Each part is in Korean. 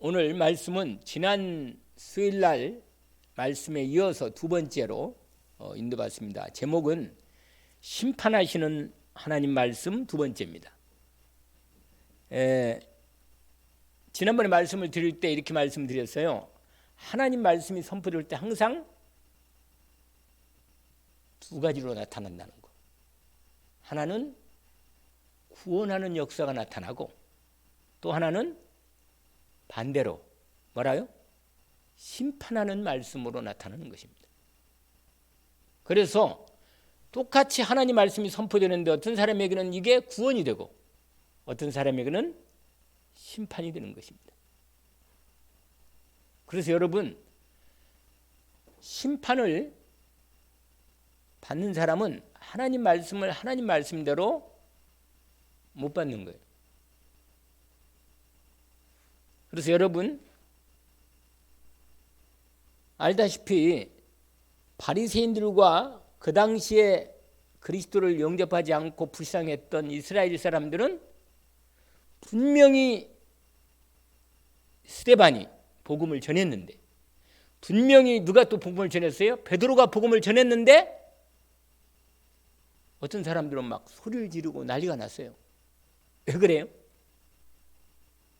오늘 말씀은 지난 수요일날 말씀에 이어서 두 번째로 인도받습니다. 제목은 심판하시는 하나님 말씀 두 번째입니다. 지난번에 말씀을 드릴 때 이렇게 말씀드렸어요. 하나님 말씀이 선포될 때 항상 두 가지로 나타난다는 거. 하나는 구원하는 역사가 나타나고 또 하나는 반대로 뭐라요? 심판하는 말씀으로 나타나는 것입니다. 그래서 똑같이 하나님 말씀이 선포되는데 어떤 사람에게는 이게 구원이 되고 어떤 사람에게는 심판이 되는 것입니다. 그래서 여러분, 심판을 받는 사람은 하나님 말씀을 하나님 말씀대로 못 받는 거예요. 그래서 여러분 알다시피 바리새인들과 그 당시에 그리스도를 영접하지 않고 불쌍했던 이스라엘 사람들은 분명히 스데반이 복음을 전했는데, 분명히 누가 또 복음을 전했어요? 베드로가 복음을 전했는데 어떤 사람들은 막 소리를 지르고 난리가 났어요. 왜 그래요?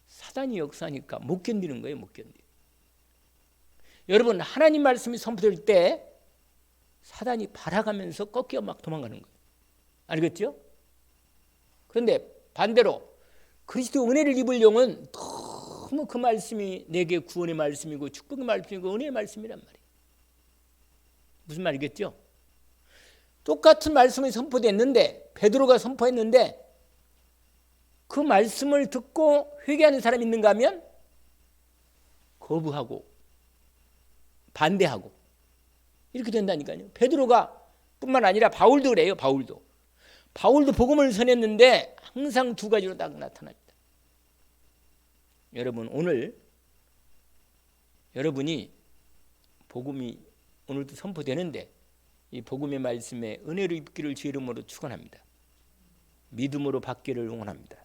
사단이 역사니까 못 견디는 거예요. 못 견디. 여러분, 하나님 말씀이 선포될 때 사단이 발아가면서 꺾여 막 도망가는 거예요. 알겠죠? 그런데 반대로 그리스도 은혜를 입을 영은 너무 그 말씀이 내게 구원의 말씀이고 축복의 말씀이고 은혜의 말씀이란 말이에요. 무슨 말이겠죠? 똑같은 말씀이 선포됐는데, 베드로가 선포했는데 그 말씀을 듣고 회개하는 사람이 있는가 하면 거부하고 반대하고 이렇게 된다니까요. 베드로가 뿐만 아니라 바울도 그래요. 바울도 복음을 전했는데 항상 두 가지로 딱 나타납니다. 여러분, 오늘 여러분이 복음이 오늘도 선포되는데 이 복음의 말씀에 은혜를 입기를 주 이름으로 축원합니다. 믿음으로 받기를 응원합니다.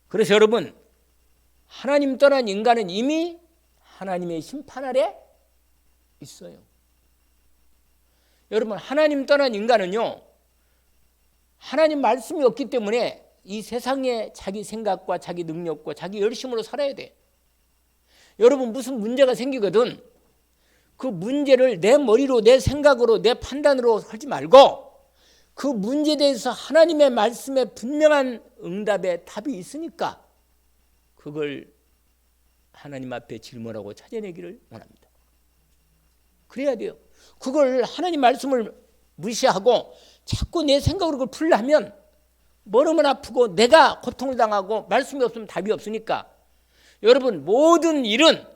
그래서 여러분, 하나님 떠난 인간은 이미 하나님의 심판 아래 있어요. 여러분, 하나님 떠난 인간은요, 하나님 말씀이 없기 때문에 이 세상에 자기 생각과 자기 능력과 자기 열심으로 살아야 돼. 여러분, 무슨 문제가 생기거든 그 문제를 내 머리로, 내 생각으로, 내 판단으로 하지 말고 그 문제에 대해서 하나님의 말씀에 분명한 응답의 답이 있으니까 그걸 하나님 앞에 질문하고 찾아내기를 원합니다. 그래야 돼요. 그걸 하나님 말씀을 무시하고 자꾸 내 생각으로 그걸 풀려면 머리만 아프고 내가 고통을 당하고 말씀이 없으면 답이 없으니까 여러분, 모든 일은,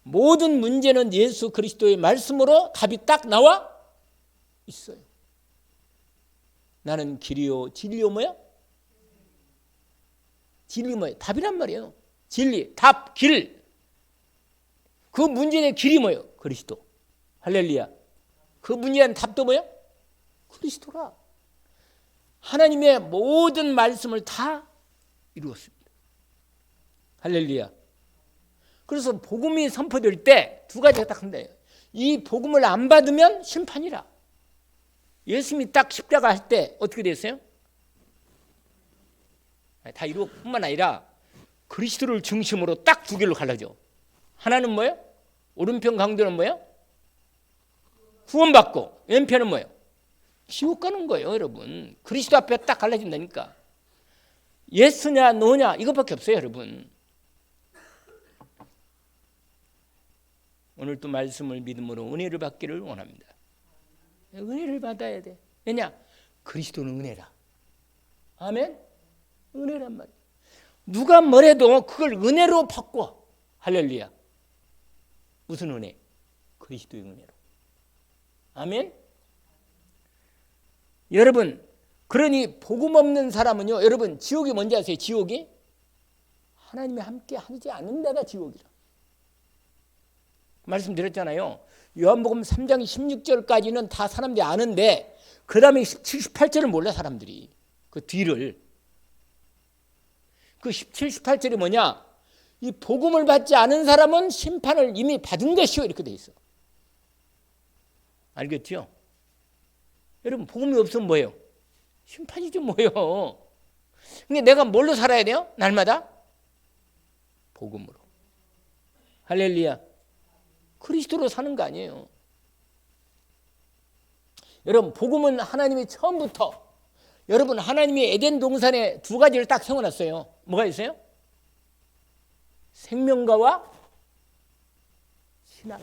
모든 문제는 예수 그리스도의 말씀으로 답이 딱 나와 있어요. 나는 길이요 진리요 뭐야? 진리 뭐예요? 답이란 말이에요. 진리, 답, 길. 그 문제의 길이 뭐예요? 그리스도. 할렐루야. 그 문제의 답도 뭐예요? 그리스도라. 하나님의 모든 말씀을 다 이루었습니다. 할렐루야. 그래서 복음이 선포될 때 두 가지가 딱 한다. 이 복음을 안 받으면 심판이라. 예수님이 딱 십자가 할 때 어떻게 됐어요? 다 이루었 뿐만 아니라 그리스도를 중심으로 딱 두 개로 갈라져. 하나는 뭐예요? 오른편 강도는 뭐예요? 구원받고, 왼편은 뭐예요? 지옥 가는 거예요. 여러분, 그리스도 앞에 딱 갈라진다니까. 예스냐 노냐 이것밖에 없어요. 여러분, 오늘 또 말씀을 믿음으로 은혜를 받기를 원합니다. 은혜를 받아야 돼. 왜냐? 그리스도는 은혜라. 아멘? 은혜란 말이야. 누가 뭐래도 그걸 은혜로 바꿔. 할렐루야. 무슨 은혜? 그리스도의 은혜로. 아멘? 여러분, 그러니 복음 없는 사람은요, 여러분, 지옥이 뭔지 아세요? 지옥이? 하나님이 함께 하지 않는 데가 지옥이라. 말씀드렸잖아요. 요한복음 3장 16절까지는 다 사람들이 아는데 그 다음에 17, 18절을 몰라 사람들이. 그 뒤를. 그 17, 18절이 뭐냐? 이 복음을 받지 않은 사람은 심판을 이미 받은 것이요 이렇게 돼 있어. 알겠죠? 여러분 복음이 없으면 뭐예요? 심판이죠 뭐예요. 근데 내가 뭘로 살아야 돼요? 날마다 복음으로. 할렐루야. 그리스도로 사는 거 아니에요. 여러분 복음은 하나님이 처음부터 여러분 하나님이 에덴 동산에 두 가지를 딱 세워놨어요. 뭐가 있어요? 생명과와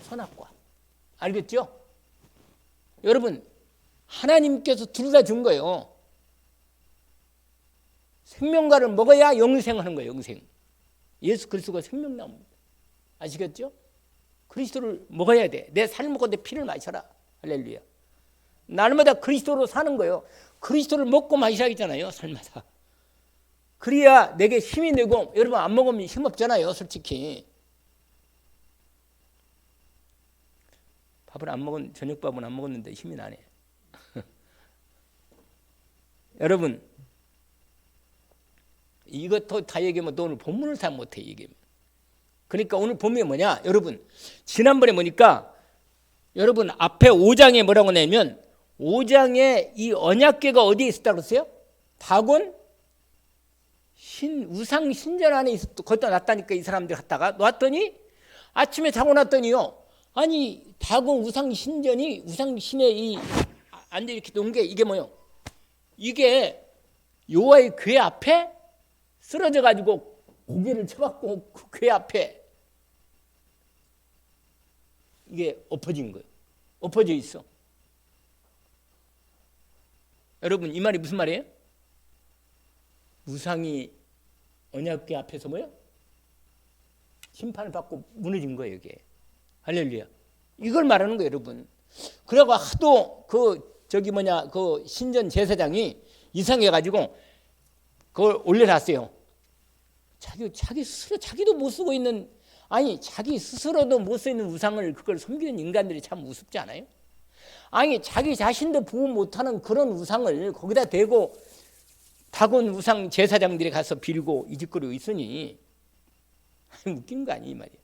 선악과. 알겠죠? 여러분 하나님께서 둘 다 준 거예요. 생명과를 먹어야 영생하는 거예요. 영생. 예수 그리스도가 생명 나옵니다. 아시겠죠? 그리스도를 먹어야 돼. 내 삶 먹고 내 피를 마셔라. 할렐루야. 날마다 그리스도로 사는 거예요. 그리스도를 먹고 마셔야겠잖아요. 삶마다. 그래야 내게 힘이 되고 여러분 안 먹으면 힘없잖아요. 솔직히. 밥을 안 먹은 저녁밥은 안 먹었는데 힘이 나네. 여러분 이것도 다 얘기하면 또 오늘 본문을 다 못해 얘기하면. 그러니까 오늘 본문이 뭐냐? 여러분 지난번에 보니까 여러분 앞에 5장에 뭐라고 하냐면 5장에 이 언약궤가 어디에 있었다고 했어요? 다곤 우상 신전 안에 거기다 놨다니까 이 사람들 갔다가 놨더니 아침에 자고 났더니요. 아니 다곤 우상 신전이 우상 신의 이 앉아 이렇게 놓은 게 이게 뭐요? 이게 여호와의 궤 앞에 쓰러져 가지고 고개를 쳐박고 그 궤 앞에 이게 엎어진 거예요. 엎어져 있어. 여러분 이 말이 무슨 말이에요? 우상이 언약궤 앞에서 뭐요? 심판을 받고 무너진 거예요 이게. 할렐루야. 이걸 말하는 거예요 여러분. 그래고 하도 그 신전 제사장이 이상해가지고 그걸 올려놨어요. 자기 스스로 자기도 못 쓰고 있는 아니 자기 스스로도 못 쓰고 있는 우상을 그걸 섬기는 인간들이 참 우습지 않아요? 아니 자기 자신도 보호 못하는 그런 우상을 거기다 대고 다곤 우상 제사장들이 가서 빌고 이짓거리고 있으니 웃기는 거 아니에요 이 말이에요.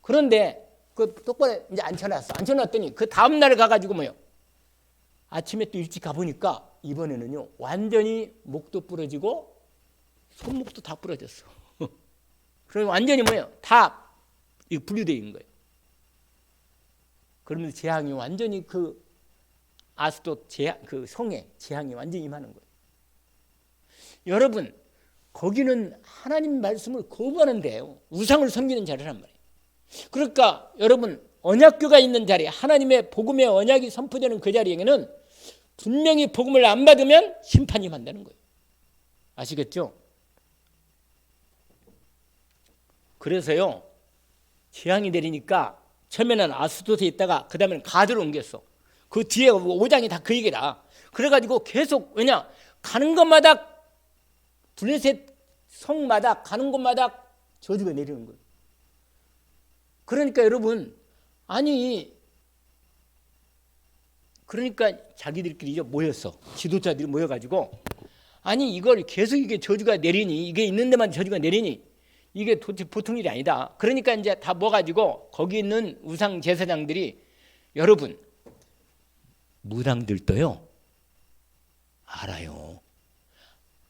그런데 그 똑바로 이제 앉혀놨더니 그 다음 날 가가지고 뭐요? 아침에 또 일찍 가보니까 이번에는요 완전히 목도 부러지고 손목도 다 부러졌어. 그래서 완전히 뭐예요? 다 분리되어 있는 거예요. 그러면서 재앙이 완전히 그 아스돗 그 성에 재앙이 완전히 임하는 거예요. 여러분 거기는 하나님 말씀을 거부하는 데예요. 우상을 섬기는 자리란 말이에요. 그러니까 여러분 언약궤가 있는 자리 하나님의 복음의 언약이 선포되는 그 자리에는 분명히 복음을 안 받으면 심판이 임한다는 거예요. 아시겠죠? 그래서요 재앙이 내리니까 처음에는 아스돗에 있다가 그 다음에는 가드로 옮겼어. 그 뒤에 5장이 다 그 얘기라. 그래가지고 계속 왜냐 가는 것마다 블레셋 성마다 가는 곳마다 저주가 내리는 거예요. 그러니까 여러분 그러니까 자기들끼리 모였어. 지도자들이 모여가지고 이걸 계속 이게 저주가 내리니 이게 있는 데만 저주가 내리니 이게 도대체 보통 일이 아니다. 그러니까 이제 다 모아가지고 거기 있는 우상 제사장들이 여러분 무당들도요 알아요.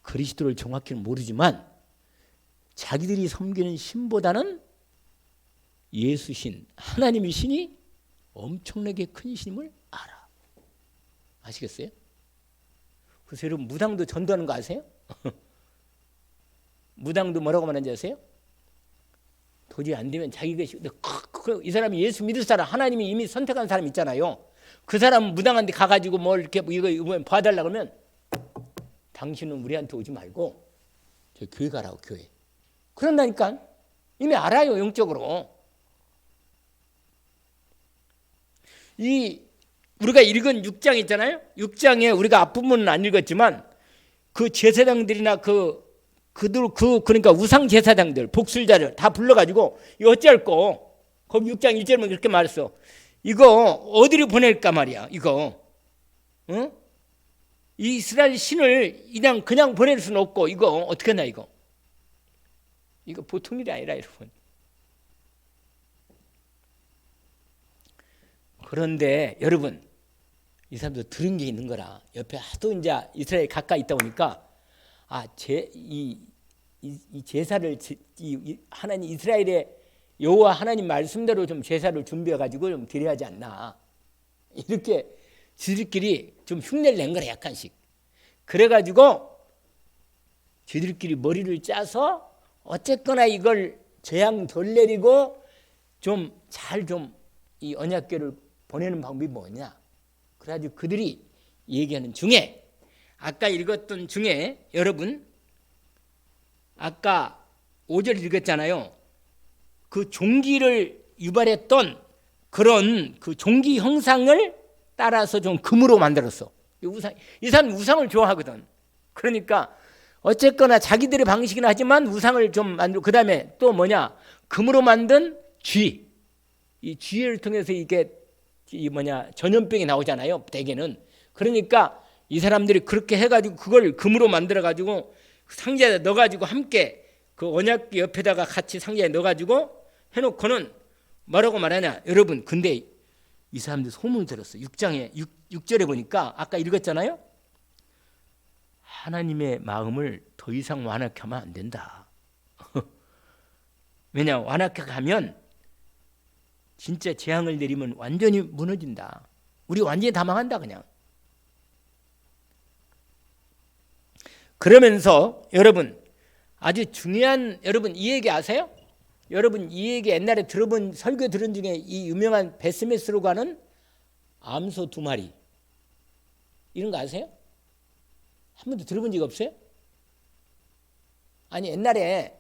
그리스도를 정확히는 모르지만 자기들이 섬기는 신보다는 예수신 하나님의 신이 엄청나게 큰 신임을 알아. 아시겠어요? 그래서 여러분 무당도 전도하는 거 아세요? 무당도 뭐라고 말하는지 아세요? 도저히 안 되면 자기가 이 사람이 예수 믿을 사람 하나님이 이미 선택한 사람 있잖아요. 그 사람 무당한테 가가지고 뭘 이렇게 이거 봐달라고 하면 당신은 우리한테 오지 말고 저 교회 가라고 교회. 그런다니까 이미 알아요 영적으로. 우리가 읽은 6장 있잖아요. 6장에 우리가 앞부분은 안 읽었지만 그 제사장들이나 그러니까 우상 제사장들 복술자를 다 불러가지고 이거 어찌할 거 거기 6장 1절만 그렇게 말했어. 이거 어디로 보낼까 말이야. 이거 응? 이 이스라엘 신을 그냥 보낼 수는 없고 이거 어떻게 하나 이거 이거 보통 일이 아니라 여러분. 그런데 여러분, 이 사람도 들은 게 있는 거라. 옆에 하도 이제 이스라엘 가까이 있다 보니까 이 제사를 하나님 이스라엘의 여호와 하나님 말씀대로 좀 제사를 준비해 가지고 좀 드려야 하지 않나. 이렇게 지들끼리 좀 흉내를 낸 거라 약간씩. 그래 가지고 지들끼리 머리를 짜서 어쨌거나 이걸 재앙 덜 내리고 좀 잘 좀 이 언약궤를 보내는 방법이 뭐냐. 그래가지고 그들이 얘기하는 중에 아까 읽었던 중에 여러분 아까 5절 읽었잖아요. 그 종기를 유발했던 그런 그 종기 형상을 따라서 좀 금으로 만들었어. 이 사람 우상을 좋아하거든. 그러니까 어쨌거나 자기들의 방식이긴 하지만 우상을 좀 만들고 그다음에 또 뭐냐 금으로 만든 쥐. 이 쥐를 통해서 이게 전염병이 나오잖아요. 대개는. 그러니까 이 사람들이 그렇게 해가지고 그걸 금으로 만들어가지고 상자에 넣어가지고 함께 그 언약궤 옆에다가 같이 상자에 넣어가지고 해놓고는 뭐라고 말하냐. 여러분 근데 이 사람들 소문을 들었어. 6절에 보니까 아까 읽었잖아요. 하나님의 마음을 더 이상 완악하게 하면 안 된다. 왜냐 완악하게 하면 진짜 재앙을 내리면 완전히 무너진다. 우리 완전히 다 망한다 그냥. 그러면서 여러분 아주 중요한 여러분 이 얘기 아세요? 여러분 이 얘기 옛날에 들어본 설교 들은 중에 이 유명한 베스메스로 가는 암소 2마리 이런 거 아세요? 한 번도 들어본 적 없어요? 아니 옛날에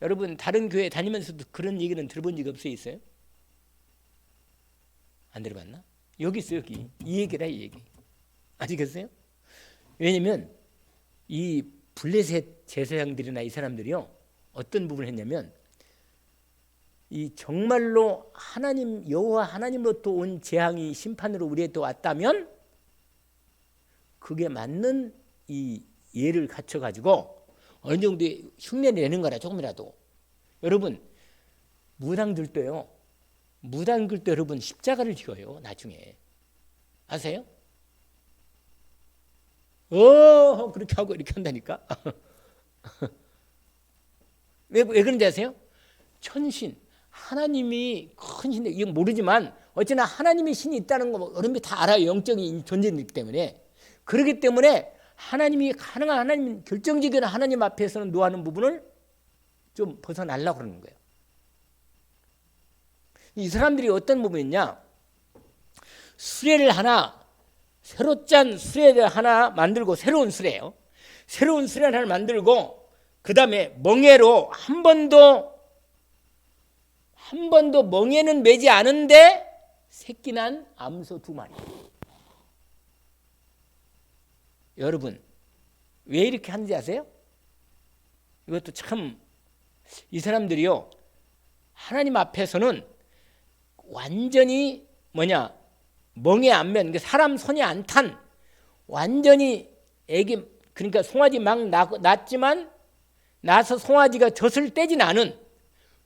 여러분 다른 교회 다니면서도 그런 얘기는 들어본 적 없어요? 안 들어봤나? 여기 있어요. 여기 이 얘기라 이 얘기 아시겠어요? 왜냐면 이 블레셋 제사장들이나 이 사람들이요 어떤 부분을 했냐면 이 정말로 하나님 여호와 하나님으로부터 온 재앙이 심판으로 우리에게 왔다면 그게 맞는 이 예를 갖춰 가지고 어느 정도 흉내를 내는 거라 조금이라도. 여러분 무당들도요. 무당들도 여러분 십자가를 지어요. 나중에 아세요? 그렇게 하고 이렇게 한다니까. 왜 그런지 아세요? 천신 하나님이 큰 신데 이건 모르지만 어쨌나 하나님의 신이 있다는 거 여러분이 다 알아요. 영적인 존재이기 때문에. 그렇기 때문에 하나님이 가능한 하나님 결정적인 하나님 앞에서는 노하는 부분을 좀 벗어나려고 그러는 거예요. 이 사람들이 어떤 부분이냐? 수레를 하나 새로 짠 수레를 하나 만들고 새로운 수레예요. 새로운 수레를 하나 만들고 그 다음에 멍에로 한 번도 멍에는 매지 않은데 새끼 난 암소 2마리. 여러분 왜 이렇게 하는지 아세요? 이것도 참 이 사람들이요 하나님 앞에서는 완전히 멍에 안 맨 사람 손이 안 탄 완전히 애기 그러니까 송아지 막 낳았지만 나서 송아지가 젖을 떼진 않은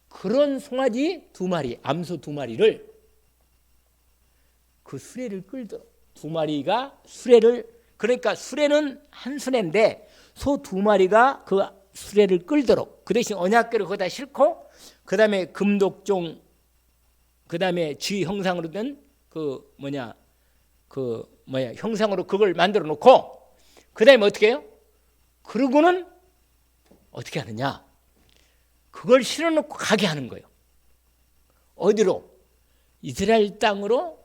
그런 송아지 2마리 암소 2마리를 그 수레를 끌더라. 2마리가 수레를 그러니까 수레는 한 수레인데 소 2마리가 그 수레를 끌도록 그 대신 언약궤를 거기다 싣고 그 다음에 금독종 그 다음에 쥐 형상으로 된 형상으로 그걸 만들어 놓고 그 다음에 어떻게 해요? 그러고는 어떻게 하느냐? 그걸 실어 놓고 가게 하는 거예요. 어디로? 이스라엘 땅으로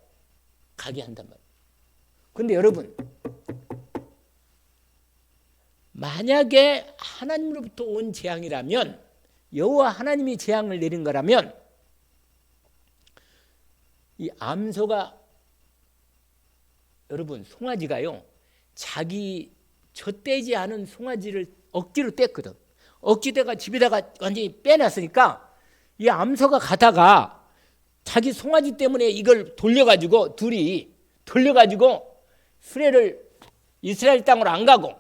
가게 한단 말이에요. 그런데 여러분 만약에 하나님으로부터 온 재앙이라면 여호와 하나님이 재앙을 내린 거라면 이 암소가 여러분 송아지가요 자기 젖대지 않은 송아지를 억지로 뗐거든. 억지대가 집에다가 완전히 빼놨으니까 이 암소가 가다가 자기 송아지 때문에 이걸 돌려가지고 둘이 돌려가지고 수레를 이스라엘 땅으로 안 가고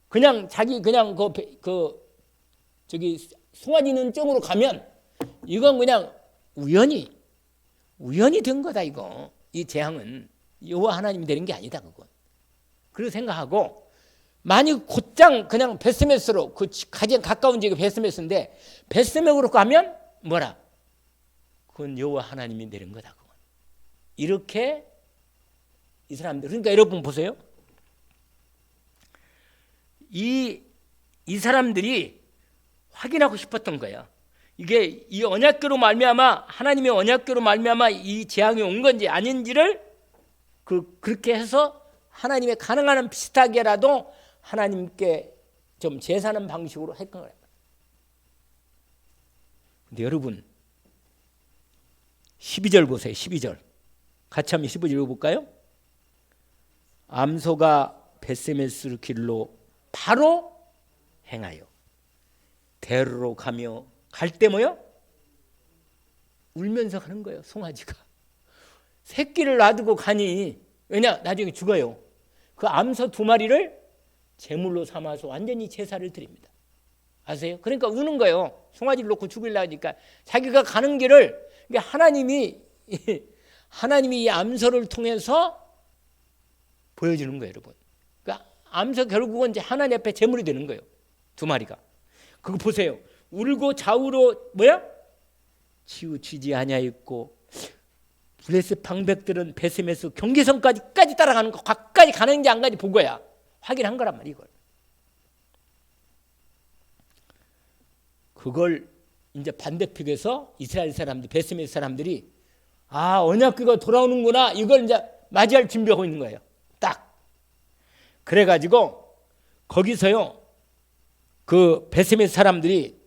그냥 자기 그냥 저기 송아지는 쪽으로 가면 이건 그냥 우연히 된 거다. 이거 이 재앙은 여호와 하나님이 되는 게 아니다. 그건 그렇게 생각하고, 만약 곧장 그냥 베스메스로, 그 가장 가까운 지역이 베스메스인데 베스메스로 가면 뭐라? 그건 여호와 하나님이 내린 거다. 그건. 이렇게 이 사람들, 그러니까 여러분 보세요. 이 사람들이 확인하고 싶었던 거야. 이게 이 언약궤로 말미암아, 하나님의 언약궤로 말미암아 이 재앙이 온 건지 아닌지를 그렇게 해서 하나님의 가능한 한 비슷하게라도 하나님께 좀 제사하는 방식으로 했던 거예요. 근데 여러분 12절 보세요. 12절 같이 한번 15절 읽어볼까요? 암소가 베스메스 길로 바로 행하여 대로로 가며, 갈 때 뭐요? 울면서 가는 거예요. 송아지가 새끼를 놔두고 가니, 왜냐? 나중에 죽어요. 그 암소 2마리를 제물로 삼아서 완전히 제사를 드립니다. 아세요? 그러니까 우는 거예요. 송아지를 놓고 죽이려고 하니까 자기가 가는 길을 하나님이 이 암소를 통해서 보여주는 거예요, 여러분. 그러니까 암소 결국은 이제 하나님 앞에 제물이 되는 거예요. 2마리가. 그거 보세요. 울고 좌우로 뭐야? 치우치지 아니하였고, 블레셋 방백들은 베스메스 경계선까지 따라가는 거, 가까이 가는지 안 가는지 본 거야. 확인한 거란 말이야, 이걸. 그걸 이제 반대편에서 이스라엘 사람들, 베스메스 사람들이 언약궤가 돌아오는구나, 이걸 이제 맞이할 준비하고 있는 거예요. 딱. 그래가지고 거기서요, 그 베스메스 사람들이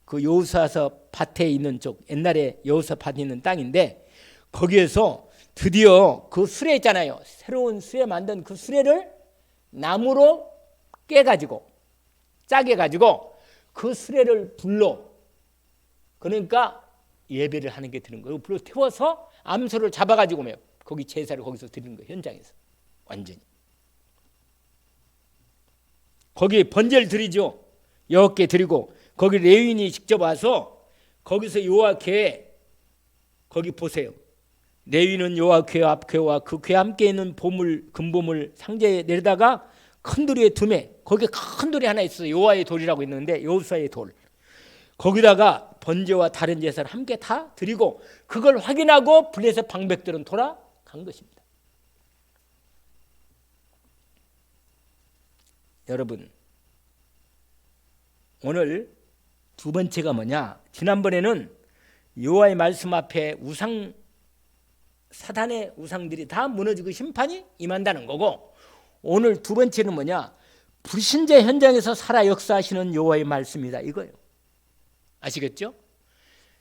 그 여호수아서 밭에 있는 쪽, 옛날에 여호수아 밭에 있는 땅인데, 거기에서 드디어 그 수레 있잖아요. 새로운 수레 만든 그 수레를 나무로 깨가지고, 짜게 가지고 그 수레를 불로, 그러니까 예배를 하는 게 되는 거예요. 불로 태워서 암소를 잡아가지고 거기 제사를 거기서 드리는 거예요. 현장에서 완전히. 거기 번제를 드리죠. 여호와께 드리고, 거기 레위인이 직접 와서 거기서 여호와께, 거기 보세요. 레위인은 여호와 궤 앞궤와 그 궤 함께 있는 보물, 금보물 상자에 내려다가 큰 돌에 두매, 거기에 큰 돌이 하나 있어요. 여호와의 돌이라고 있는데, 여호수아의 돌. 거기다가 번제와 다른 제사를 함께 다 드리고, 그걸 확인하고 블레셋 방백들은 돌아간 것입니다. 여러분, 오늘 두 번째가 뭐냐? 지난번에는 여호와의 말씀 앞에 사단의 우상들이 다 무너지고 심판이 임한다는 거고, 오늘 두 번째는 뭐냐? 불신자 현장에서 살아 역사하시는 여호와의 말씀이다, 이거예요. 아시겠죠?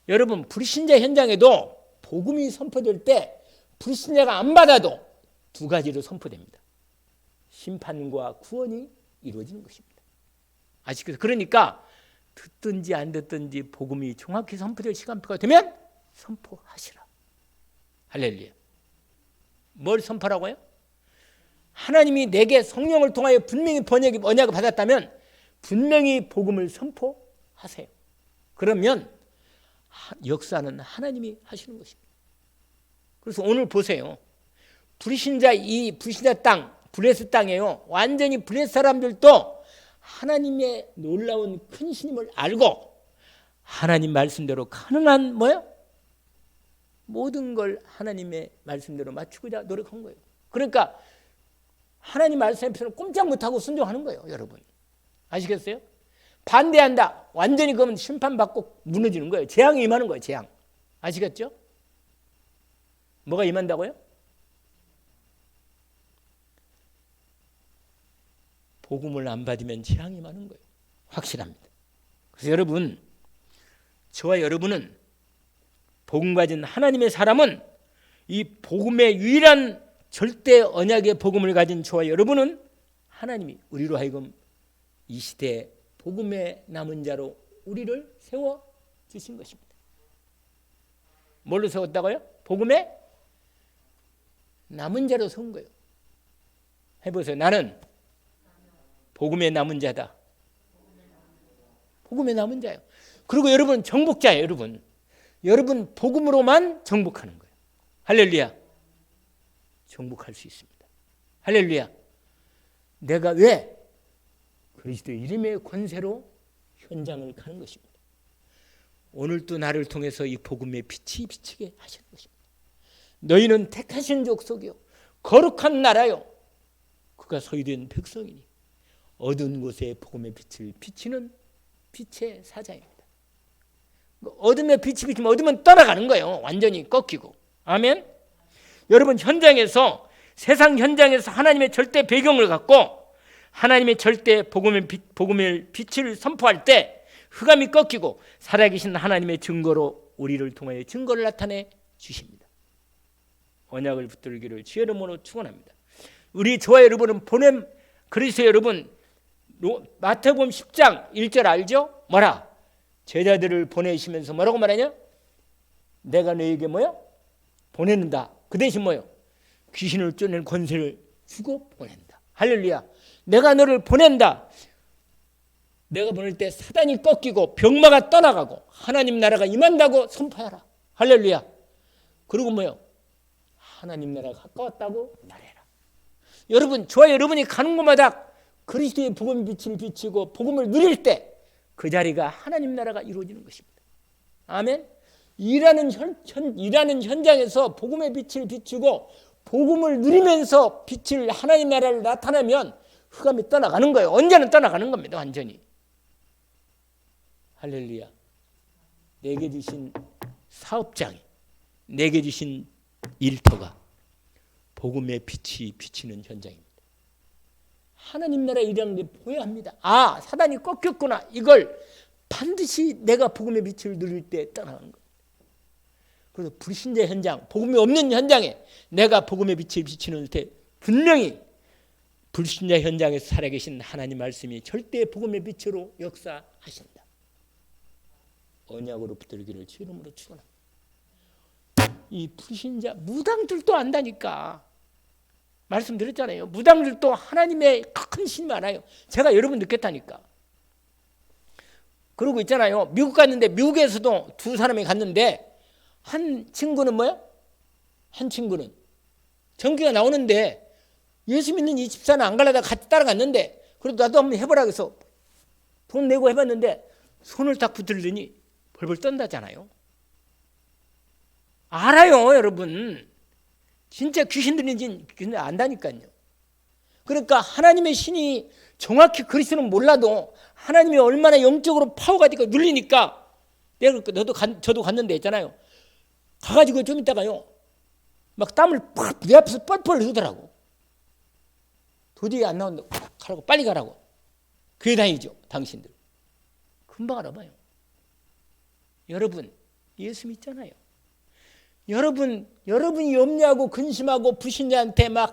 여러분, 불신자 현장에도 복음이 선포될 때 불신자가 안 받아도 2가지로 선포됩니다. 심판과 구원이 이루어지는 것입니다. 아시겠죠? 그러니까 듣든지 안 듣든지 복음이 정확히 선포될 시간표가 되면 선포하시라. 할렐루야. 뭘 선포라고요? 하나님이 내게 성령을 통하여 분명히 언약을 받았다면 분명히 복음을 선포하세요. 그러면 역사는 하나님이 하시는 것입니다. 그래서 오늘 보세요. 이 불신자 땅, 블레셋 땅이에요. 완전히 블레셋 사람들도 하나님의 놀라운 큰 신임을 알고 하나님 말씀대로 가능한 모든 걸 하나님의 말씀대로 맞추고자 노력한 거예요. 그러니까 하나님 말씀에서는 꼼짝 못하고 순종하는 거예요, 여러분. 아시겠어요? 반대한다. 완전히 그러면 심판받고 무너지는 거예요. 재앙이 임하는 거예요, 재앙. 아시겠죠? 뭐가 임한다고요? 복음을 안 받으면 재앙이 임하는 거예요. 확실합니다. 그래서 여러분, 저와 여러분은 복음 가진 하나님의 사람은 이 복음의 유일한 절대 언약의 복음을 가진 저와 여러분은 하나님이 우리로 하여금 이 시대에 복음의 남은 자로 우리를 세워주신 것입니다. 뭘로 세웠다고요? 복음의 남은 자로 세운 거예요. 해보세요. 나는 복음의 남은 자다. 복음의 남은 자예요. 그리고 여러분 정복자예요. 여러분 복음으로만 정복하는 거예요. 할렐루야. 정복할 수 있습니다. 할렐루야. 내가 왜? 그리스도의 이름의 권세로 현장을 가는 것입니다. 오늘도 나를 통해서 이 복음의 빛이 비치게 하시는 것입니다. 너희는 택하신 족속이요 거룩한 나라요 그가 소유된 백성이니 어두운 곳에 복음의 빛을 비치는 빛의 사자입니다. 어둠의 빛이 비치면 어둠은 떠나가는 거예요. 완전히 꺾이고. 아멘. 여러분 현장에서 세상 현장에서 하나님의 절대 배경을 갖고 하나님의 절대 복음의 빛을 선포할 때 흑암이 꺾이고 살아계신 하나님의 증거로 우리를 통하여 증거를 나타내 주십니다. 언약을 붙들기를 주의 이름으로 축원합니다. 우리 저와 여러분은 보냄 그리스도 여러분 마태복음 10장 1절 알죠? 뭐라? 제자들을 보내시면서 뭐라고 말하냐? 내가 너에게 뭐야? 보내는다. 그 대신 뭐요? 귀신을 쫓는 권세를 주고 보낸다. 할렐루야. 내가 너를 보낸다. 내가 보낼 때 사단이 꺾이고 병마가 떠나가고 하나님 나라가 임한다고 선포하라. 할렐루야. 그리고 뭐요? 하나님 나라가 가까웠다고 말해라. 여러분 저와 여러분이 가는 곳마다 그리스도의 복음 빛을 비치고 복음을 누릴 때 그 자리가 하나님 나라가 이루어지는 것입니다. 아멘. 일하는 현장에서 복음의 빛을 비추고 복음을 누리면서 빛을 하나님 나라를 나타내면 흑암이 떠나가는 거예요. 언제는 떠나가는 겁니다. 완전히. 할렐루야. 내게 주신 사업장이 내게 주신 일터가 복음의 빛이 비치는 현장입니다. 하나님 나라에 일하는 게 보여야 합니다. 아, 사단이 꺾였구나. 이걸 반드시 내가 복음의 빛을 누릴 때 떠나가는 거예요. 그래서 불신자 현장, 복음이 없는 현장에 내가 복음의 빛을 비치는 때 분명히 불신자 현장에서 살아계신 하나님 말씀이 절대 복음의 빛으로 역사하신다. 언약으로 붙들기를 주 이름으로 축원합니다. 이 불신자 무당들도 안다니까. 말씀드렸잖아요. 무당들도 하나님의 큰 신이 많아요. 제가 여러분 느꼈다니까. 그러고 있잖아요. 미국 갔는데 미국에서도 두 사람이 갔는데 한 친구는 뭐야? 한 친구는 전기가 나오는데 예수 믿는 이 집사는 안 가려다가 같이 따라갔는데 그래도 나도 한번 해보라 해서 돈 내고 해봤는데 손을 딱 붙들더니 벌벌 떤다잖아요. 알아요, 여러분. 진짜 귀신 들린지 안다니까요. 그러니까 하나님의 신이 정확히 그리스도는 몰라도 하나님이 얼마나 영적으로 파워가 되고 눌리니까 내가 저도 갔는데 있잖아요. 가가지고 좀 있다가요. 막 땀을 팍 내 앞에서 뻘뻘 흐르더라고. 도저히 안 나온다. 가라고 빨리 가라고. 교회 다니죠, 당신들. 금방 알아봐요. 여러분 예수 믿잖아요. 여러분이 염려하고 근심하고 불신자한테 막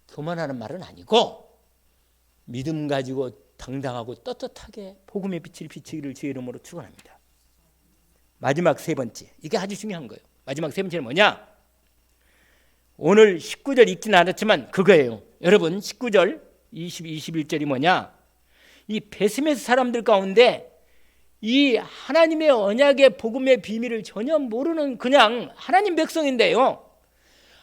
교만하는 말은 아니고 믿음 가지고 당당하고 떳떳하게 복음의 빛을 비치기를 주의 이름으로 축원합니다. 마지막 세 번째, 이게 아주 중요한 거예요. 마지막 세 번째는 뭐냐? 오늘 19절 읽지는 않았지만 그거예요. 여러분 19절 21절이 뭐냐? 이 베스메스 사람들 가운데 이 하나님의 언약의 복음의 비밀을 전혀 모르는 그냥 하나님 백성인데요.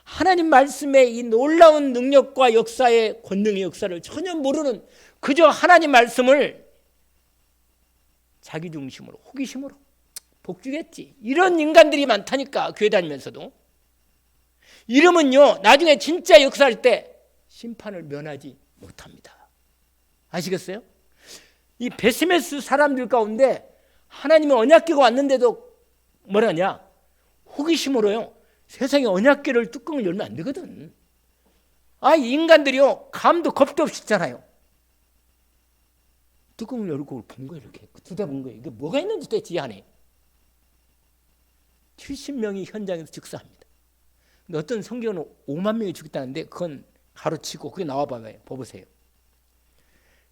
하나님 말씀의 이 놀라운 능력과 역사의 권능의 역사를 전혀 모르는 그저 하나님 말씀을 자기 중심으로 호기심으로 복주겠지. 이런 인간들이 많다니까 교회 다니면서도. 이러면요 나중에 진짜 역사할 때 심판을 면하지 못합니다. 아시겠어요? 이 베스메스 사람들 가운데 하나님의 언약궤가 왔는데도 뭐라냐? 호기심으로요. 세상에 언약궤를 뚜껑을 열면 안 되거든. 이 인간들이요. 감도 겁도 없이 있잖아요. 뚜껑을 열고 본 거예요. 이렇게 들여다본 거예요. 이게 뭐가 있는지 도대체 이 안에. 70명이 현장에서 즉사합니다. 근데 어떤 성경은 5만 명이 죽었다는데 그건 가로치고 그게 나와봐요. 보세요.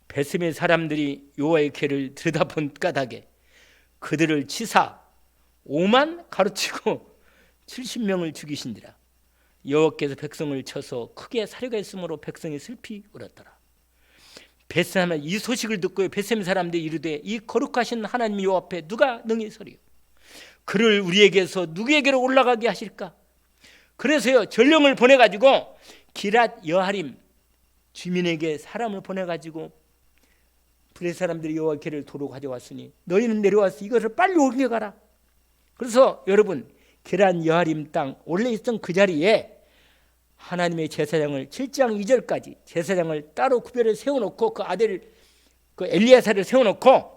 베스메 사람들이 여호와의 궤를 들여다본 까닭에 그들을 치사 5만 가로치고 70명을 죽이신지라. 여호와께서 백성을 쳐서 크게 사려가 있으므로 백성이 슬피 울었더라. 벳셈 이 소식을 듣고 벳셈 사람들이 이르되 이 거룩하신 하나님 요 앞에 누가 능히 서리요? 그를 우리에게서 누구에게로 올라가게 하실까? 그래서요 전령을 보내가지고 기랏 여하림 주민에게 사람을 보내가지고 블레셋 사람들이 여호와의 궤를 도로 가져왔으니 너희는 내려와서 이것을 빨리 옮겨가라. 그래서 여러분 기랏 여하림 땅 원래 있던 그 자리에 하나님의 제사장을 7장 2절까지 제사장을 따로 구별해 세워놓고 그 아들 그 엘리야사를 세워놓고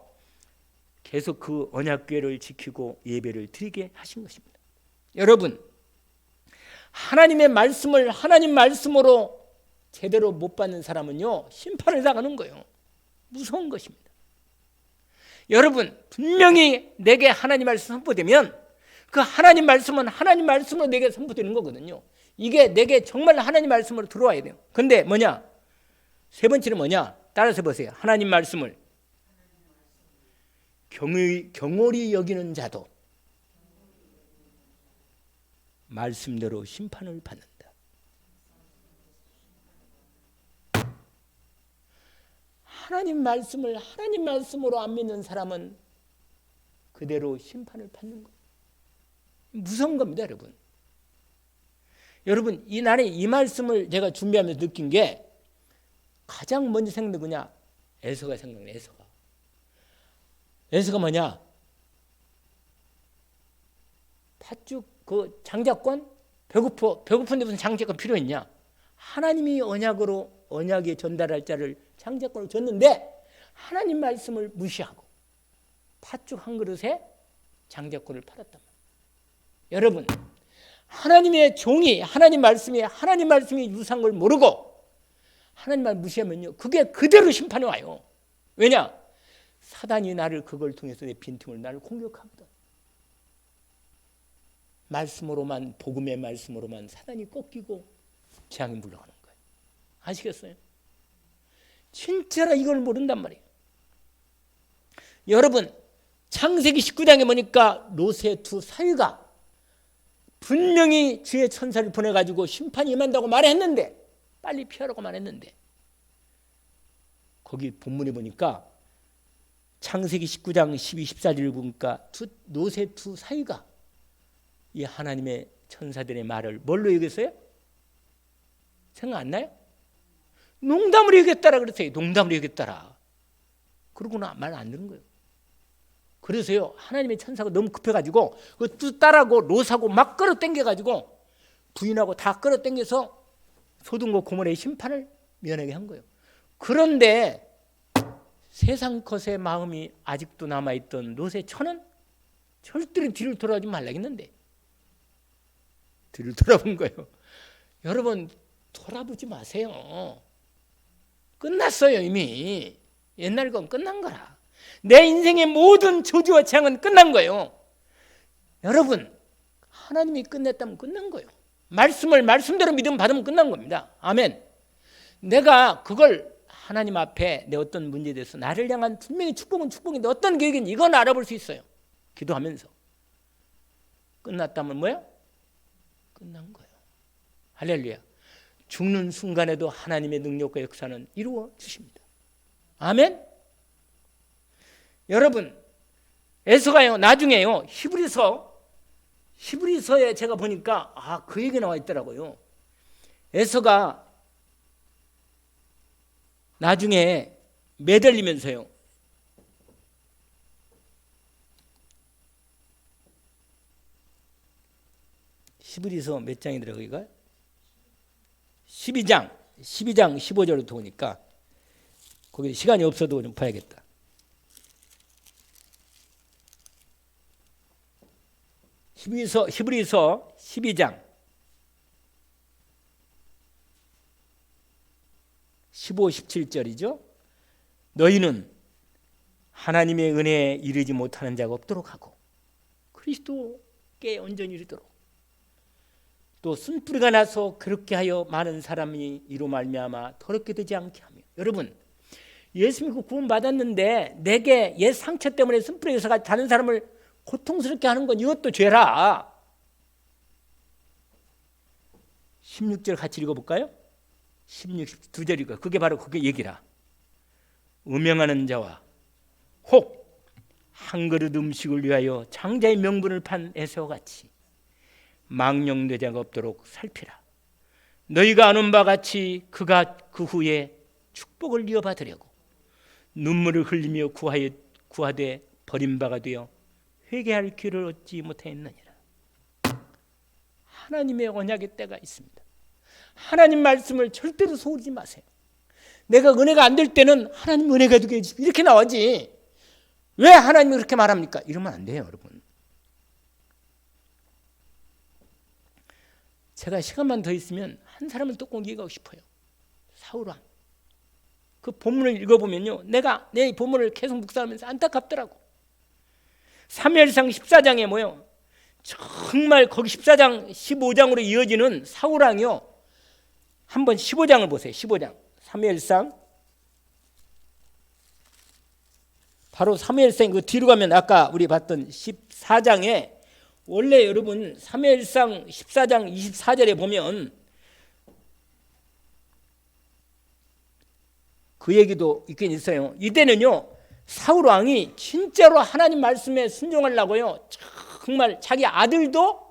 계속 그 언약궤를 지키고 예배를 드리게 하신 것입니다. 여러분 하나님의 말씀을 하나님 말씀으로 제대로 못 받는 사람은요 심판을 당하는 거예요. 무서운 것입니다. 여러분 분명히 내게 하나님 말씀 선포되면 그 하나님 말씀은 하나님 말씀으로 내게 선포되는 거거든요. 이게 내게 정말 하나님 말씀으로 들어와야 돼요. 근데 뭐냐? 세 번째는 뭐냐? 따라서 보세요. 하나님 말씀을 경홀히 여기는 자도 말씀대로 심판을 받는다. 하나님 말씀을 하나님 말씀으로 안 믿는 사람은 그대로 심판을 받는 거예요. 무서운 겁니다, 여러분. 여러분 이 날에 이 말씀을 제가 준비하면서 느낀 게 가장 먼저 생각나는 거냐? 에서가 생각나요. 에서가 뭐냐? 팥죽 그 장자권 배고픈데 무슨 장자권 필요했냐? 하나님이 언약에 전달할 자를 장자권을 줬는데 하나님 말씀을 무시하고 팥죽 한 그릇에 장자권을 팔았단 말이에요. 여러분 하나님의 종이 하나님 말씀이 유사한 걸 모르고 하나님 말 무시하면요 그게 그대로 심판이 와요. 왜냐? 사단이 나를 그걸 통해서 내 빈틈을 나를 공격하거든. 말씀으로만 복음의 말씀으로만 사단이 꺾이고 재앙이 물러가는 거예요. 아시겠어요? 진짜로 이걸 모른단 말이에요. 여러분 창세기 19장에 보니까 노세 두 사위가 분명히 주의 천사를 보내가지고 심판이 임한다고 말했는데 빨리 피하라고 말했는데 거기 본문에 보니까 창세기 19장 12, 14절을 보니까 노세 두 사위가 이 하나님의 천사들의 말을 뭘로 여겼어요? 생각 안 나요? 농담으로 여겼다라 그랬어요. 농담으로 여겼다라. 그러고나 말 안 듣는 거예요. 그래서요 하나님의 천사가 너무 급해가지고 그 딸하고 롯하고 막 끌어당겨가지고 부인하고 다 끌어당겨서 소돔과 고모라의 심판을 면하게 한 거예요. 그런데 세상 것의 마음이 아직도 남아있던 롯의 처는 절대로 뒤를 돌아보지 말라 했는데 뒤를 돌아본 거예요. 여러분 돌아보지 마세요. 끝났어요. 이미 옛날 건 끝난 거라. 내 인생의 모든 저주와 재앙은 끝난 거예요. 여러분 하나님이 끝냈다면 끝난 거예요. 말씀을 말씀대로 믿음 받으면 끝난 겁니다. 아멘. 내가 그걸 하나님 앞에 내 어떤 문제에 대해서 나를 향한 분명히 축복은 축복인데 어떤 계획인지 이건 알아볼 수 있어요. 기도하면서. 끝났다면 뭐야? 끝난 거예요. 할렐루야. 죽는 순간에도 하나님의 능력과 역사는 이루어 주십니다. 아멘. 여러분 에서가요 나중에요 히브리서에 제가 보니까 그 얘기 나와 있더라고요. 에서가 나중에 매달리면서요 히브리서 몇 장이 들어가요? 12장 15절부터 보니까 거기 시간이 없어도 좀 봐야겠다. 히브리서 12장 15, 17절이죠. 너희는 하나님의 은혜에 이르지 못하는 자가 없도록 하고 그리스도께 온전히 이르도록 또 쓴뿌리가 나서 그렇게 하여 많은 사람이 이로 말미암아 더럽게 되지 않게 하며. 여러분 예수 믿고 구원 받았는데 내게 옛 상처 때문에 쓴뿌리가 나서 다른 사람을 고통스럽게 하는 건 이것도 죄라. 16절 같이 읽어볼까요? 16, 2절이고 그게 바로 그게 얘기라. 음행하는 자와 혹 한 그릇 음식을 위하여 장자의 명분을 판 에서와 같이 망령된 자가 없도록 살피라. 너희가 아는 바 같이 그가 그 후에 축복을 이어받으려고 눈물을 흘리며 구하되 버림바가 되어 회개할 기회를 얻지 못하였느니라. 하나님의 언약의 때가 있습니다. 하나님 말씀을 절대로 소홀히 마세요. 내가 은혜가 안 될 때는 하나님 은혜가 되게 해주십시오 이렇게 나오지, 왜 하나님이 그렇게 말합니까? 이러면 안 돼요, 여러분. 제가 시간만 더 있으면 한 사람을 또 꼭 얘기하고 싶어요. 사울왕. 그 본문을 읽어보면요, 내가 내 본문을 계속 묵상하면서 안타깝더라고. 사무엘상 14장에 뭐요, 정말 거기 14장 15장으로 이어지는 사울왕이요, 한번 15장을 보세요. 15장 사무엘상, 바로 사무엘상 그 뒤로 가면 아까 우리 봤던 14장에 원래 여러분 사무엘상 14장 24절에 보면 그 얘기도 있긴 있어요. 이때는요, 사울 왕이 진짜로 하나님 말씀에 순종하려고요, 정말 자기 아들도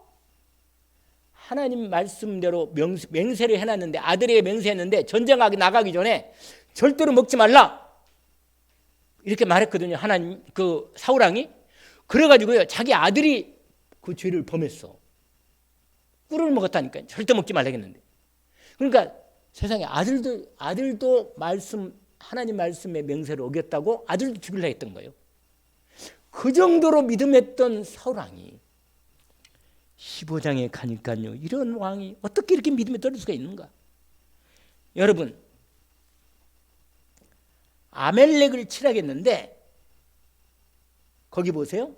하나님 말씀대로 맹세를 해놨는데, 아들에게 맹세했는데 전쟁하기 나가기 전에 절대로 먹지 말라 이렇게 말했거든요. 하나님 그 사울 왕이. 그래가지고요, 자기 아들이 그 죄를 범했어. 꿀을 먹었다니까요. 절대 먹지 말라 했는데. 그러니까 세상에 아들도 하나님 말씀의 맹세를 어겼다고 아들도 죽이려 했던 거예요. 그 정도로 믿음했던 사울 왕이 15장에 가니까요, 이런 왕이 어떻게 이렇게 믿음에 떨어질 수가 있는가? 여러분, 아멜렉을 칠하겠는데 거기 보세요.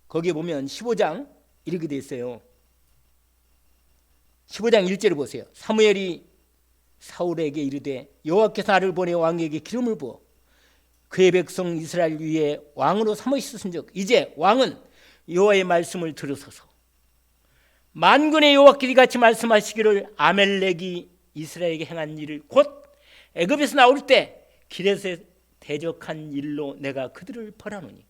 거기 보면 15장 이렇게 돼 있어요. 15장 1절을 보세요. 사무엘이 사울에게 이르되 여호와께서 나를 보내 왕에게 기름을 부어 그의 백성 이스라엘 위에 왕으로 삼으셨은즉 이제 왕은 여호와의 말씀을 들으소서. 만군의 여호와께서 이같이 말씀하시기를 아멜렉이 이스라엘에게 행한 일을 곧 애굽에서 나올 때 길에서 대적한 일로 내가 그들을 벌하노니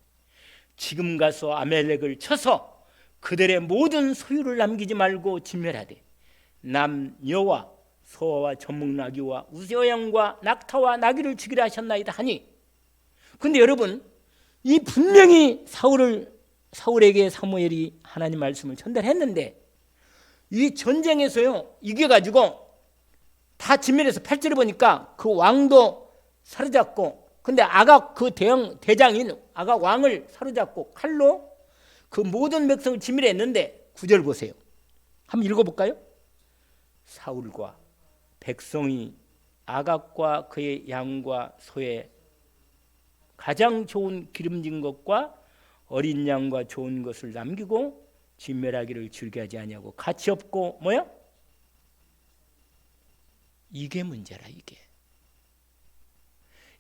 지금 가서 아멜렉을 쳐서 그들의 모든 소유를 남기지 말고 진멸하되 남여와 소와 젖먹나귀와 우여양과 낙타와 나귀를 죽이라 하셨나이다 하니. 근데 여러분, 이 분명히 사울에게 사무엘이 하나님 말씀을 전달했는데 이 전쟁에서요, 이겨가지고 다 진멸해서 8절에 보니까 그 왕도 사로잡고, 근데 아각 그 대장인 아각 왕을 사로잡고 칼로 그 모든 백성을 진멸했는데 9절 보세요. 한번 읽어볼까요? 사울과 백성이 아각과 그의 양과 소에 가장 좋은 기름진 것과 어린 양과 좋은 것을 남기고 진멸하기를 즐겨하지 아니하고 가치 없고 뭐야? 이게 문제라. 이게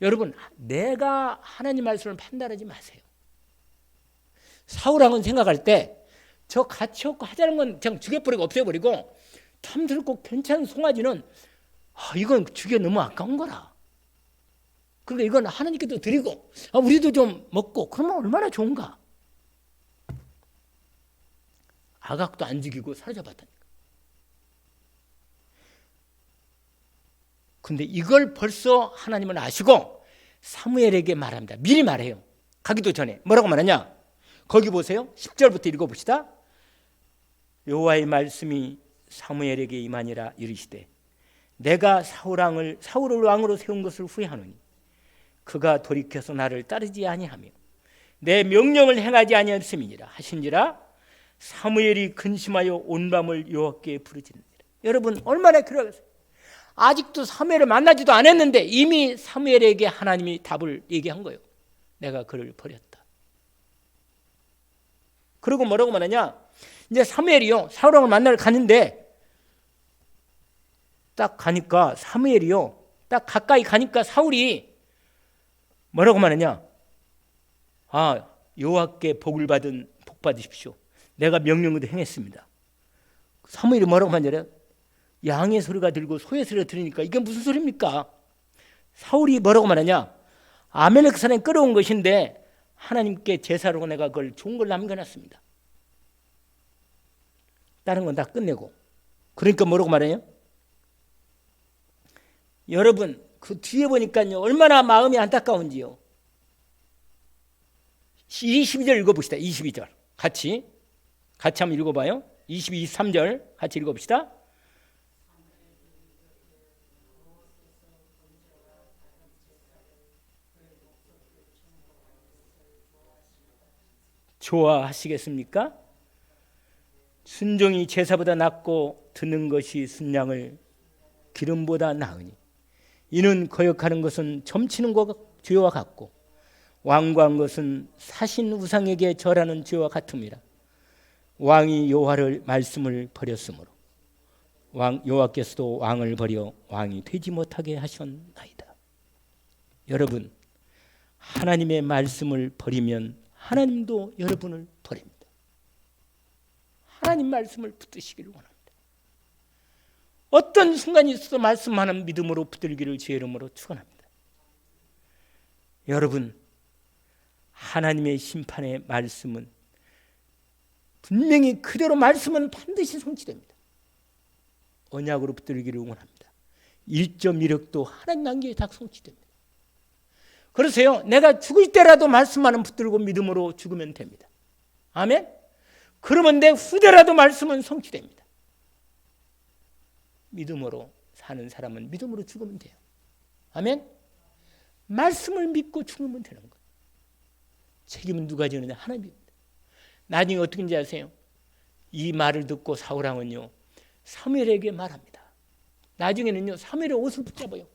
여러분, 내가 하나님 말씀을 판단하지 마세요. 사울왕은 생각할 때 저 가치 없고 하자는 건 그냥 죽여버리고 없애버리고 탐스럽고 괜찮은 송아지는 이건 죽여 너무 아까운 거라. 그러니까 이건 하나님께도 드리고 우리도 좀 먹고 그러면 얼마나 좋은가. 아각도 안 죽이고 사로잡았다니까. 근데 이걸 벌써 하나님은 아시고 사무엘에게 말합니다. 미리 말해요. 가기도 전에 뭐라고 말하냐? 거기 보세요. 10절부터 읽어봅시다. 여호와의 말씀이 사무엘에게 임하니라. 이르시되 내가 사울을 왕으로 세운 것을 후회하노니 그가 돌이켜서 나를 따르지 아니하며 내 명령을 행하지 아니하였음이니라 하신지라. 사무엘이 근심하여 온 밤을 여호와께 부르짖느니라. 여러분, 얼마나 그러겠어요. 아직도 사무엘을 만나지도 않았는데 이미 사무엘에게 하나님이 답을 얘기한 거예요. 내가 그를 버렸다. 그리고 뭐라고 말하냐? 이제 사무엘이요, 사울왕을 만나러 가는데 딱 가니까 사무엘이요, 딱 가까이 가니까 사울이 뭐라고 말하냐? 여호와께 복 받으십시오. 내가 명령을 행했습니다. 사무엘이 뭐라고 하냐? 양의 소리가 들고 소의 소리가 들으니까 이게 무슨 소리입니까? 사울이 뭐라고 말하냐? 아멜렉 산에 끌어온 것인데 하나님께 제사로 내가 그걸 좋은 걸 남겨놨습니다. 다른 건 다 끝내고. 그러니까 뭐라고 말해요? 여러분 그 뒤에 보니까요 얼마나 마음이 안타까운지요. 22절 읽어봅시다. 22절 같이 한번 읽어봐요. 22, 23절 같이 읽어봅시다. 좋아하시겠습니까? 순종이 제사보다 낫고 듣는 것이 순양을 기름보다 나으니 이는 거역하는 것은 점치는 죄와 같고 완고한 것은 사신 우상에게 절하는 죄와 같음이라. 왕이 여호와를 말씀을 버렸으므로 여호와께서도 왕을 버려 왕이 되지 못하게 하셨나이다. 여러분 하나님의 말씀을 버리면 하나님도 여러분을 버립니다. 하나님 말씀을 붙드시기를 원합니다. 어떤 순간이 있어도 말씀하는 믿음으로 붙들기를 주의 이름으로 축원합니다. 여러분 하나님의 심판의 말씀은 분명히 그대로 말씀은 반드시 성취됩니다. 언약으로 붙들기를 원합니다. 1.1억도 하나님 남기에 다 성취됩니다. 그러세요. 내가 죽을 때라도 말씀만은 붙들고 믿음으로 죽으면 됩니다. 아멘. 그러면 내 후대라도 말씀은 성취됩니다. 믿음으로 사는 사람은 믿음으로 죽으면 돼요. 아멘. 말씀을 믿고 죽으면 되는 거예요. 책임은 누가 지느냐? 하나님입니다. 나중에 어떻게인지 아세요? 이 말을 듣고 사울왕은요 사무엘에게 말합니다. 나중에는요 사무엘의 옷을 붙잡아요.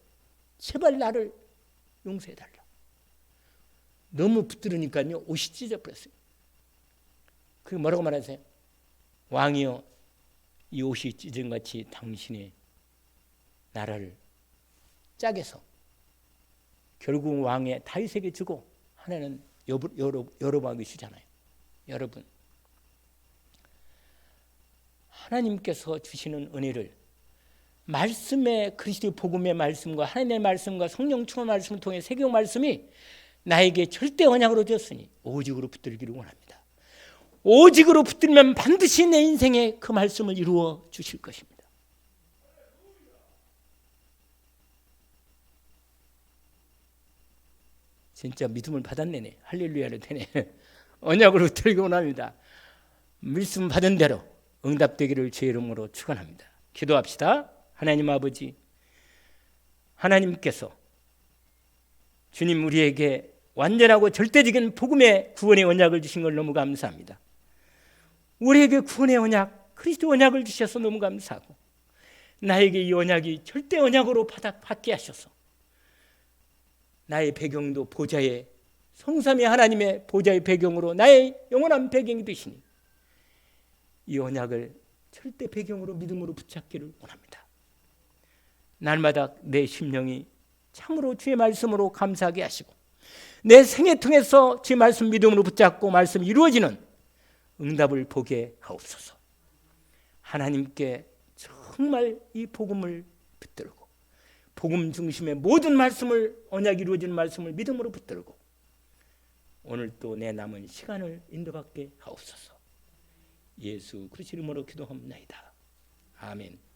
제발 나를 용서해달라. 너무 붙들으니까요 옷이 찢어버렸어요. 그게 뭐라고 말하세요? 왕이여 이 옷이 찢은같이 당신의 나라를 짝에서 결국 왕의 다윗에게 주고 하나는 여로보암에게 주잖아요. 여러분 하나님께서 주시는 은혜를 말씀의 그리스도의 복음의 말씀과 하나님의 말씀과 성령 충만 말씀을 통해 세경 말씀이 나에게 절대 언약으로 주었으니 오직으로 붙들기를 원합니다. 오직으로 붙들면 반드시 내 인생에 그 말씀을 이루어 주실 것입니다. 진짜 믿음을 받았네네. 할렐루야를 되네. 언약으로 붙들기 원합니다. 말씀 받은 대로 응답되기를 주의 이름으로 축원합니다. 기도합시다. 하나님 아버지, 하나님께서 주님 우리에게 완전하고 절대적인 복음의 구원의 언약을 주신 걸 너무 감사합니다. 우리에게 구원의 언약, 그리스도 언약을 주셔서 너무 감사하고 나에게 이 언약이 절대 언약으로 받게 하셔서 나의 배경도 보좌의 성삼위 하나님의 보좌의 배경으로 나의 영원한 배경이 되시니 이 언약을 절대 배경으로 믿음으로 붙잡기를 원합니다. 날마다 내 심령이 참으로 주의 말씀으로 감사하게 하시고 내 생애 통해서 주의 말씀 믿음으로 붙잡고 말씀이 이루어지는 응답을 보게 하옵소서. 하나님께 정말 이 복음을 붙들고 복음 중심의 모든 말씀을 언약이 이루어지는 말씀을 믿음으로 붙들고 오늘 또 내 남은 시간을 인도받게 하옵소서. 예수 그리스도 이름으로 기도합니다. 아멘.